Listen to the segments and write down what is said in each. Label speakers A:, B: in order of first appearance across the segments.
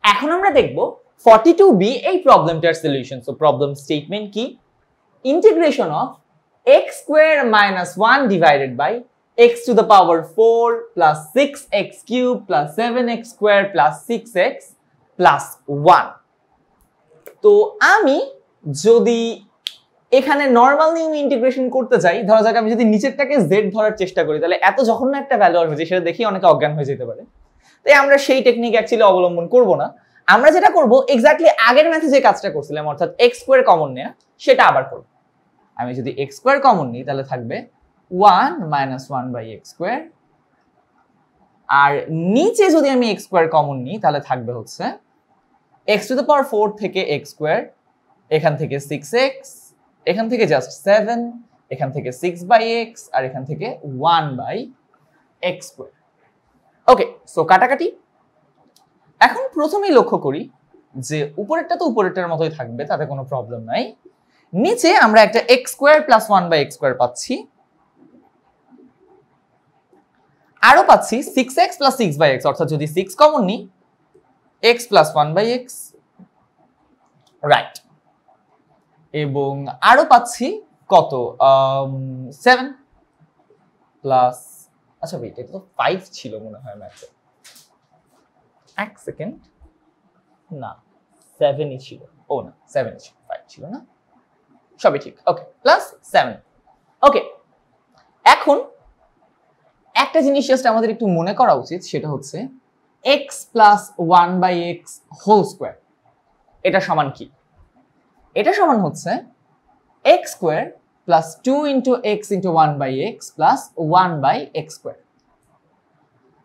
A: এখন আমরা দেখব 42b এই প্রবলেমটার সলিউশন। সো প্রবলেম স্টেটমেন্ট কি? Integration of x square minus 1 divided by x to the power 4 plus 6x cube plus 7x square plus 6x plus 1। তো আমি যদি এখানে নরমাল নিয়মে ইন্টিগ্রেশন করতে যাই, ধরা যাক আমি যদি নিচেরটাকে z ধরার চেষ্টা করি, তাহলে এত জঘন্য একটা ভ্যালু আসবে যে সেটা দেখি অনেকে অজ্ঞান হয়ে যেতে পারে। তাই আমরা সেই টেকনিক অ্যাকচুয়ালি অবলম্বন করব না। আমরা যেটা করব এক্স্যাক্টলি আগের ম্যাথে যে কাজটা করছিলাম, অর্থাৎ x স্কয়ার কমন নেয়া, সেটা আবার করব। আমি যদি x স্কয়ার কমন নিই তাহলে থাকবে 1 মাইনাস 1 বাই x স্কয়ার, আর নিচে যদি আমি x স্কয়ার কমন নিই তাহলে থাকবে হচ্ছে x টু দ্য পাওয়ার 4 থেকে x স্কয়ার, এখান থেকে 6x, এখান থেকে জাস্ট 7, এখান থেকে 6 বাই x, আর এখান থেকে 1 by x square. Okay, so কাটাকাটি। এখন প্রথমেই লক্ষ্য করি যে উপরেরটা তো উপরেরটার মতোই থাকবে, তাতে কোনো প্রবলেম নাই। নিচে আমরা একটা x square plus 1 by x square পাচ্ছি, আরো পাচ্ছি 6x প্লাস 6 বাই x, অর্থাৎ যদি 6 কমন নিই x plus 1 by x, right. এবং আরো পাচ্ছি কত, 7 প্লাস, আচ্ছা ওয়েট, এটা তো 5 ছিল মনে হয় ম্যাথে, এক সেকেন্ড, না 7ই ছিল, ও না 7 ছিল, 5 ছিল না, সবই ঠিক। ওকে, প্লাস 7। ওকে, এখন একটা জিনিস জাস্ট আমাদের একটু মনে করা উচিত, সেটা হচ্ছে x plus 1 by x whole square, এটা সমান কি? এটা সমান হচ্ছে x square plus 2 into x into 1 by x plus 1 by x square,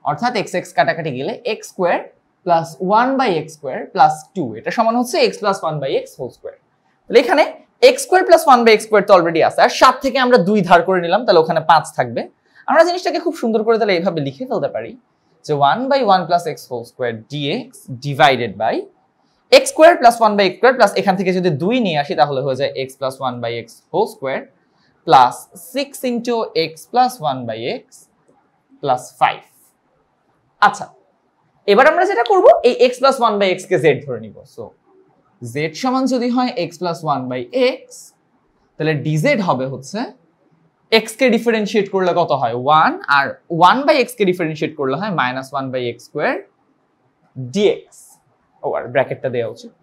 A: অর্থাৎ x x কাটাকাটি গেলে x square plus 1 by x square plus 2, এটা সমান হচ্ছে x plus 1 by x whole square. তাহলে এখানে x square plus 1 by x square তো already আছে, আর 7 থেকে আমরা 2 ধার করে নিলাম, তাহলে ওখানে 5 থাকবে। আমরা জিনিসটাকে খুব সুন্দর করে তাহলে এইভাবে লিখে ফেলতে পারি যে 1 by 1 plus x whole square dx divided by x square plus 1 by x square plus এখান থেকে যদি 2 নিয়ে আসি তাহলে হয়ে যায় x plus 1 by x whole square plus 6 into x plus 1 by x plus 5। আচ্ছা, এবার আমরা যেটা করব এই x প্লাস 1 বাই x কে z ধরে নিব। সো z সমান যদি হয় x প্লাস 1 বাই x, তাহলে dz হবে হচ্ছে x কে ডিফারেন্সিয়েট করলে কত হয় 1, আর 1 বাই x কে ডিফারেন্সিয়েট করলে হয় minus 1 by x square dx। ও আর ব্র্যাকেটটা দেওয়া উচিত,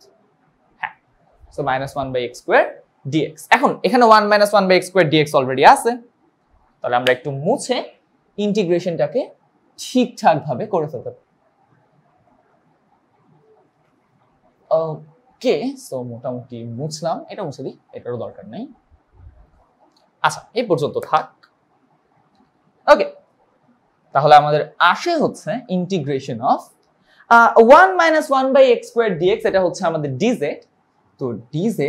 A: হ্যাঁ। So minus 1 by x square dx। এখন এখানে 1 minus 1 by x square dx already আছে, তাহলে আমরা একটু মুছে ইন্টিগ্রেশনটাকে ঠিকঠাক ভাবে করে ফেলতে পারি। ওকে, সো মোটামুটি মুছলাম, এটা মুছে দিই, এটারও দরকার নেই। আচ্ছা, এই পর্যন্ত থাক। ওকে, তাহলে আমাদের আসে হচ্ছে integration of 1 minus 1 by x square dx, এটা হচ্ছে আমাদের dz। তো dz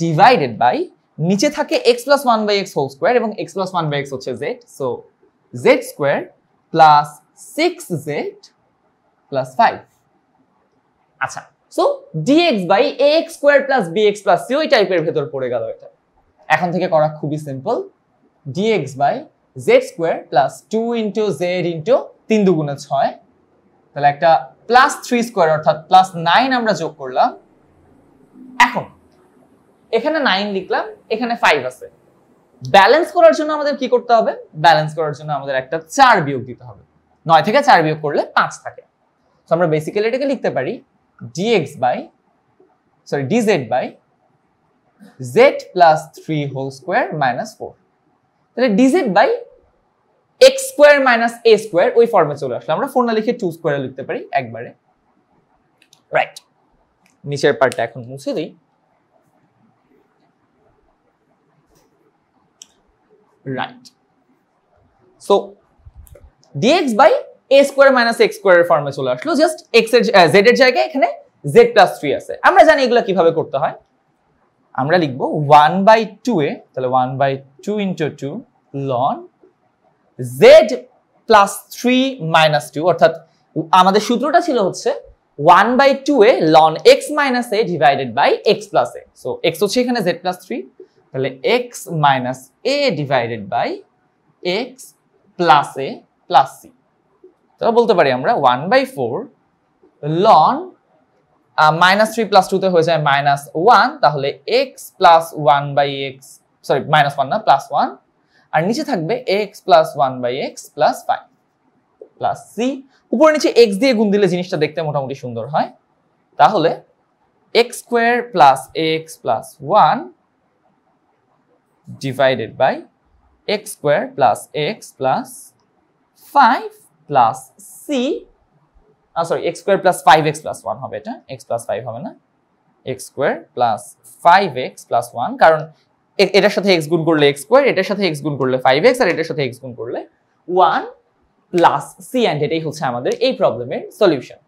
A: ডিভাইডেড বাই নিচে থাকে x plus 1 by x whole square, এবং x প্লাস 1 বাই x হচ্ছে z, so z square plus 6z plus 5। আচ্ছা, so dx by ax square plus bx plus c ওই টাইপের ভেতর পড়ে গেল। এটা এখন থেকে করা খুবই simple, dx by z square plus 2 into z into 3 দুগুণে 6, তাহলে একটা প্লাস 3 স্কয়ার অর্থাৎ প্লাস 9 আমরা যোগ করলাম। এখন এখানে 9 লিখলাম, এখানে 5 আছে। ব্যালেন্স করার জন্য আমাদের কি করতে হবে? ব্যালেন্স করার জন্য আমাদের একটা 4 বিয়োগ দিতে হবে। 9 থেকে 4 বিয়োগ করলে 5 থাকে। সো আমরা বেসিক্যালি এটাকে লিখতে পারি dz by z plus 3 whole square minus 4। তাহলে dz by x square minus a square ওই ফর্মে চলে আসলো। আমরা 4 না লিখে 2 স্কয়ারে লিখতে পারি একবারে, রাইট। নিচের পার্টটা এখন মুছে দিই। Right, so dx by a square minus x স্কয়ারের ফর্মে চলে আসলো। জাস্ট x এর z এর জায়গায় এখানে z প্লাস 3 আছে। আমরা জানি এগুলো কিভাবে করতে হয়। আমরা লিখব 1 বাই 2a, তাহলে 1 by 2 into 2 ln z plus 3 minus 2, অর্থাৎ আমাদের সূত্রটা ছিল হচ্ছে 1 by 2a ln x minus a divided by x plus a। So x হচ্ছে এখানে z প্লাস 3, তাহলে x minus a divided by x plus a plus c। তাহলে বলতে পারি আমরা 1 বাই 4 ln -3 + 2 তে হয়ে যায় -1, তাহলে x + 1/x, সরি -1 না +1, আর নিচে থাকবে x + 1/x + 5 প্লাস c। উপরে নিচে x দিয়ে গুণ দিলে জিনিসটা দেখতে মোটামুটি সুন্দর হয়। তাহলে x² + x + 1 divided by x² + x + 5 plus c, sorry x² + 5x + 1 হবে, এটা x + 5 হবে না, x² + 5x + 1, কারণ এটার সাথে x গুণ করলে x², এটার সাথে x গুণ করলে 5x, আর এটার সাথে x গুণ করলে 1 প্লাস c, এন্ড এটাই হচ্ছে আমাদের এই প্রবলেমের সলিউশন।